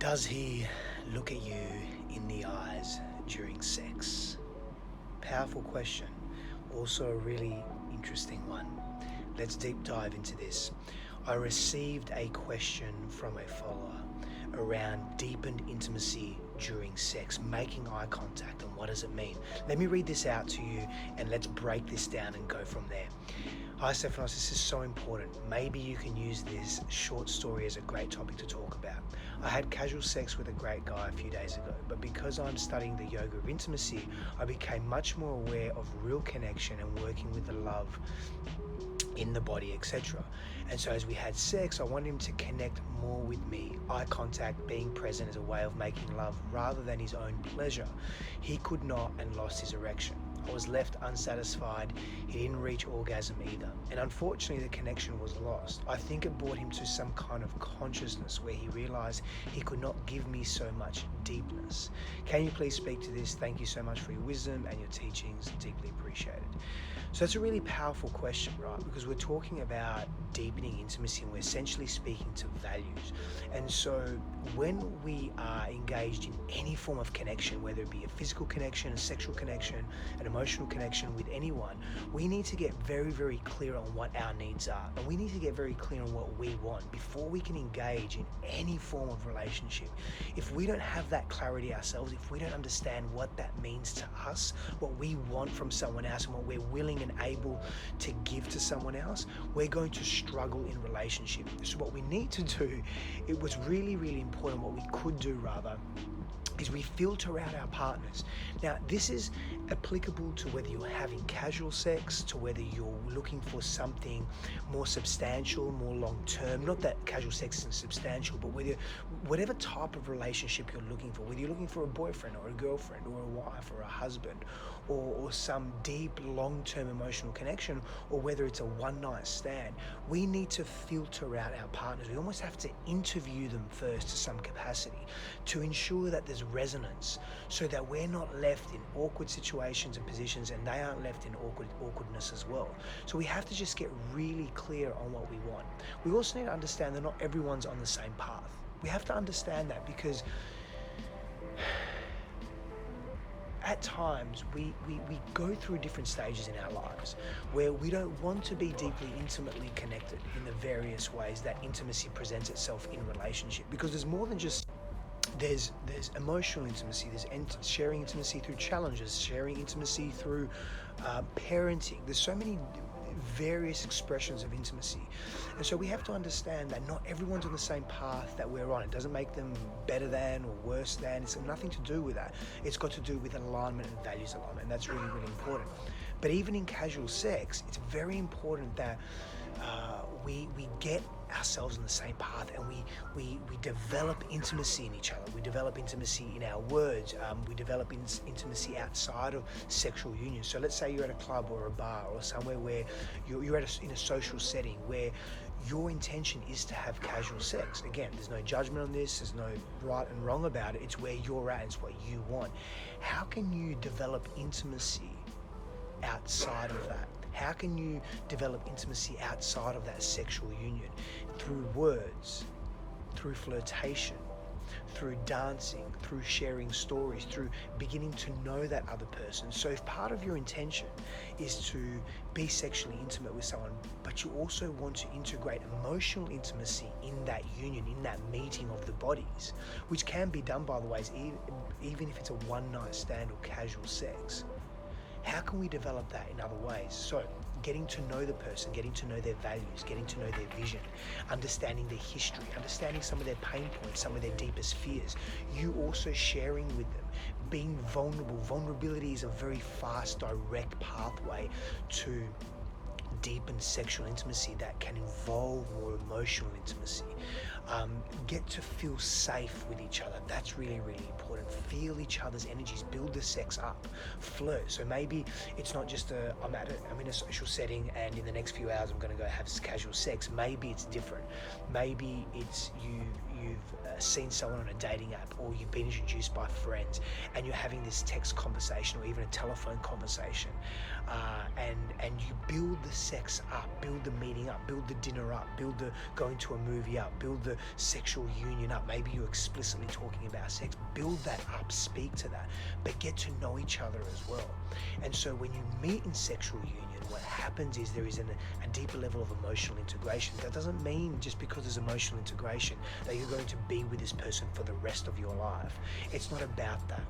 Does he look at you in the eyes during sex? Powerful question. Also a really interesting one. Let's deep dive into this. I received a question from a follower around deepened intimacy during sex, making eye contact, and what does it mean? Let me read this out to you and let's break this down and go from there. Hi Stephanos, this is so important. Maybe you can use this short story as a great topic to talk about. I had casual sex with a great guy a few days ago, but because I'm studying the yoga of intimacy, I became much more aware of real connection and working with the love in the body, etc. And so as we had sex, I wanted him to connect more with me. Eye contact, being present as a way of making love rather than his own pleasure. He could not and lost his erection. I was left unsatisfied. He didn't reach orgasm either. And unfortunately, the connection was lost. I think it brought him to some kind of consciousness where he realized he could not give me so much deepness. Can you please speak to this? Thank you so much for your wisdom and your teachings. Deeply appreciated. So that's a really powerful question, right? Because we're talking about deepening intimacy and we're essentially speaking to values. And so when we are engaged in any form of connection, whether it be a physical connection, a sexual connection, an emotional connection with anyone, we need to get very, very clear on what our needs are. And we need to get very clear on what we want before we can engage in any form of relationship. If we don't have that clarity ourselves, if we don't understand what that means to us, what we want from someone else and what we're willing and able to give to someone else, we're going to struggle in relationship. So what we need to do, it was really, really important, what we could do rather, is we filter out our partners. Now, this is applicable to whether you're having casual sex, to whether you're looking for something more substantial, more long-term. Not that casual sex isn't substantial, but whatever type of relationship you're looking for, whether you're looking for a boyfriend or a girlfriend or a wife or a husband, or some deep long-term emotional connection, or whether it's a one-night stand, we need to filter out our partners. We almost have to interview them first to some capacity to ensure that there's resonance, so that we're not left in awkward situations and positions and they aren't left in awkwardness as well. So we have to just get really clear on what we want. We also need to understand that not everyone's on the same path. We have to understand that, because at times we go through different stages in our lives where we don't want to be deeply intimately connected in the various ways that intimacy presents itself in relationship, because there's more than just there's emotional intimacy, there's sharing intimacy through challenges, sharing intimacy through parenting. There's so many various expressions of intimacy. And so we have to understand that not everyone's on the same path that we're on. It doesn't make them better than or worse than. It's nothing to do with that. It's got to do with alignment and values alignment, and that's really, really important. But even in casual sex, it's very important that we get ourselves on the same path, and we develop intimacy in each other. We develop intimacy in our words. We develop intimacy outside of sexual union. So let's say you're at a club or a bar or somewhere where you're in a social setting where your intention is to have casual sex. Again, there's no judgment on this. There's no right and wrong about it. It's where you're at. It's what you want. How can you develop intimacy outside of that? How can you develop intimacy outside of that sexual union? Through words, through flirtation, through dancing, through sharing stories, through beginning to know that other person. So if part of your intention is to be sexually intimate with someone, but you also want to integrate emotional intimacy in that union, in that meeting of the bodies, which can be done, by the way, even if it's a one-night stand or casual sex, how can we develop that in other ways? So getting to know the person, getting to know their values, getting to know their vision, understanding their history, understanding some of their pain points, some of their deepest fears. You also sharing with them, being vulnerable. Vulnerability is a very fast, direct pathway to deepen sexual intimacy that can involve more emotional intimacy. Get to feel safe with each other. That's really, really important. Feel each other's energies, build the sex up, flirt. So maybe it's not just I'm in a social setting and in the next few hours I'm going to go have casual sex. Maybe it's different. Maybe it's you've seen someone on a dating app, or you've been introduced by friends and you're having this text conversation or even a telephone conversation. and you build the sex up, build the meeting up, build the dinner up, build the going to a movie up, build the sexual union up. Maybe you're explicitly talking about sex. Build that up, speak to that, but get to know each other as well. And so when you meet in sexual union, what happens is there is a deeper level of emotional integration. That doesn't mean just because there's emotional integration that you're going to be with this person for the rest of your life. It's not about that.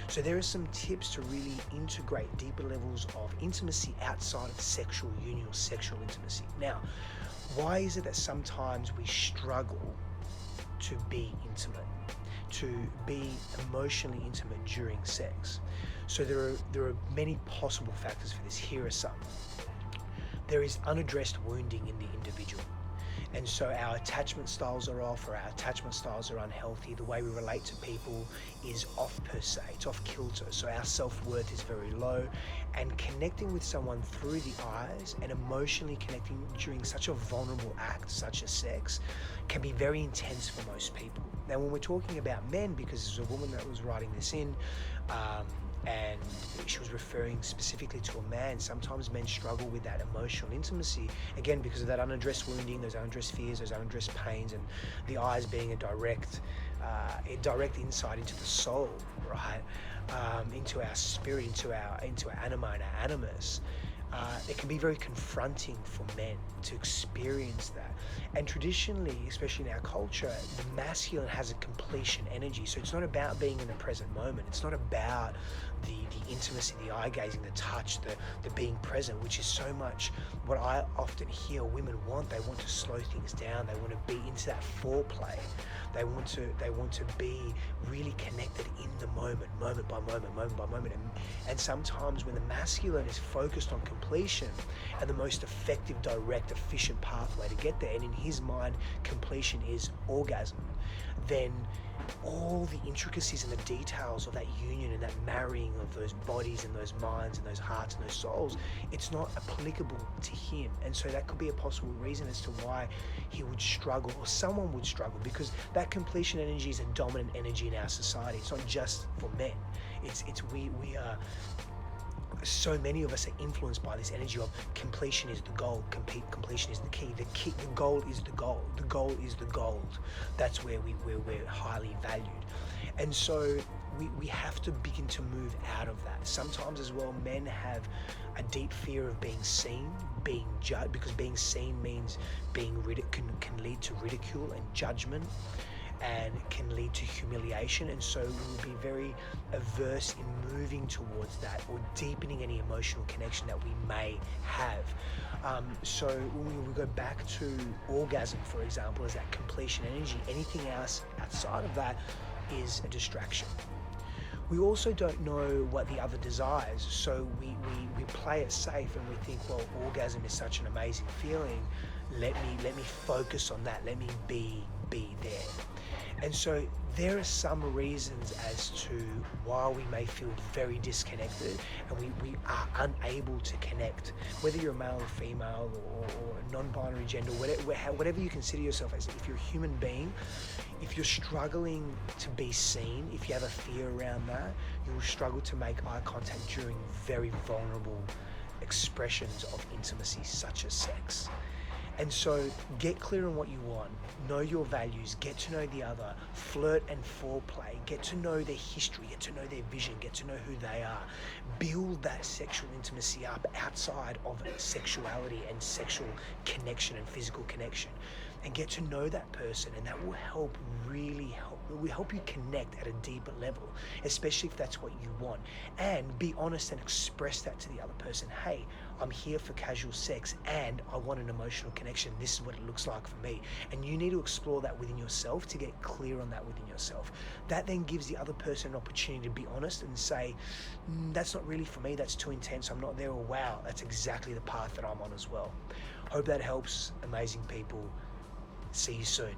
So there are some tips to really integrate deeper levels of intimacy outside of sexual union or sexual intimacy. Now, why is it that sometimes we struggle to be intimate, to be emotionally intimate during sex? So there are many possible factors for this. Here are some. There is unaddressed wounding in the individual. And so our attachment styles are off, or our attachment styles are unhealthy. The way we relate to people is off per se, it's off kilter. So our self-worth is very low, and connecting with someone through the eyes and emotionally connecting during such a vulnerable act such as sex can be very intense for most people. Now, when we're talking about men, because there's a woman that was writing this in, and she was referring specifically to a man. Sometimes men struggle with that emotional intimacy, again, because of that unaddressed wounding, those unaddressed fears, those unaddressed pains, and the eyes being a direct insight into the soul, right? Into our spirit, into our anima and our animus. It can be very confronting for men to experience that. And traditionally, especially in our culture, the masculine has a completion energy. So it's not about being in the present moment. It's not about the intimacy, the eye gazing, the touch, the being present, which is so much what I often hear women want. They want to slow things down. They want to be into that foreplay. They want to be really connected in the moment by moment. And sometimes when the masculine is focused on completion and the most effective, direct, efficient pathway to get there, and in his mind completion is orgasm, then all the intricacies and the details of that union and that marrying of those bodies and those minds and those hearts and those souls, it's not applicable to him. And so that could be a possible reason as to why he would struggle, or someone would struggle, because that completion energy is a dominant energy in our society. It's not just for men. We are, so many of us are influenced by this energy of completion is the goal, completion is the key. The goal is the goal. The goal is the gold. That's where we're highly valued. And so we have to begin to move out of that. Sometimes as well, men have a deep fear of being seen, being judged, because being seen means being can lead to ridicule and judgment, and can lead to humiliation. And so we will be very averse in moving towards that or deepening any emotional connection that we may have. So when we go back to orgasm, for example, as that completion energy, anything else outside of that is a distraction. We also don't know what the other desires, so we play it safe and we think, well, orgasm is such an amazing feeling, let me focus on that, let me be there. And so there are some reasons as to why we may feel very disconnected and we are unable to connect, whether you're male or female or a non-binary gender, whatever you consider yourself as. If you're a human being, if you're struggling to be seen, if you have a fear around that, you will struggle to make eye contact during very vulnerable expressions of intimacy such as sex. And so get clear on what you want, know your values, get to know the other, flirt and foreplay, get to know their history, get to know their vision, get to know who they are. Build that sexual intimacy up outside of sexuality and sexual connection and physical connection. And get to know that person, and that will help, really help. It will help you connect at a deeper level, especially if that's what you want. And be honest and express that to the other person. Hey, I'm here for casual sex and I want an emotional connection. This is what it looks like for me. And you need to explore that within yourself to get clear on that within yourself. That then gives the other person an opportunity to be honest and say, that's not really for me, that's too intense, I'm not there, or wow, that's exactly the path that I'm on as well. Hope that helps, amazing people. See you soon.